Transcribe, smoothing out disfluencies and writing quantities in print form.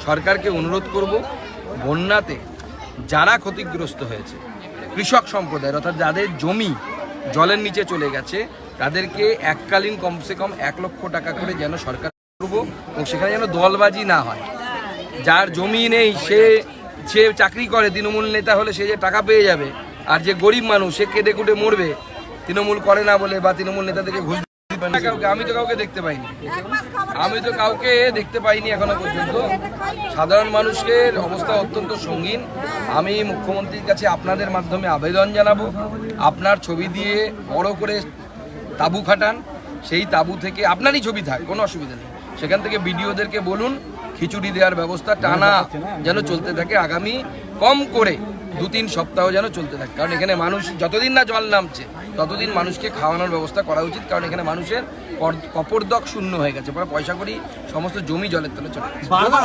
সরকারকে অনুরোধ করব, বন্যাতে যারা ক্ষতিগ্রস্ত হয়েছে কৃষক সম্প্রদায়ের, অর্থাৎ যাদের জমি জলের নিচে চলে গেছে, তাদেরকে এককালীন কমসে কম 1 লক্ষ টাকা করে যেন সরকার করবো, এবং সেখানে যেন দলবাজি না হয়। যার জমি নেই সে চাকরি করে, তৃণমূল নেতা হলে সে যে টাকা পেয়ে যাবে, আর যে গরিব মানুষ সে কেঁদে কুটে মরবে তৃণমূল করে না বলে, বা তৃণমূল নেতাদেরকে ঘুষ দিবে না। আমি তো কাউকে দেখতে পাইনি এখনো পর্যন্ত। সাধারণ মানুষের অবস্থা অত্যন্ত সঙ্গীন। আমি মুখ্যমন্ত্রীর কাছে আপনাদের মাধ্যমে আবেদন জানাবো, আপনার ছবি দিয়ে বড় করে তাঁবু খাটান, সেই তাঁবু থেকে আপনারই ছবি থাক, কোনো অসুবিধা নেই, সেখান থেকে বিডিওদেরকে বলুন খিচুড়ি দেওয়ার ব্যবস্থা টানা যেন চলতে থাকে, আগামী কম করে 2-3 সপ্তাহ যেন চলতে থাকে। কারণ এখানে মানুষ যতদিন না জল নামছে ততদিন মানুষকে খাওয়ানোর ব্যবস্থা করা উচিত। কারণ এখানে মানুষের কপরদক শূন্য হয়ে গেছে, পয়সা করি সমস্ত জমি জলের তলে চলে গেছে।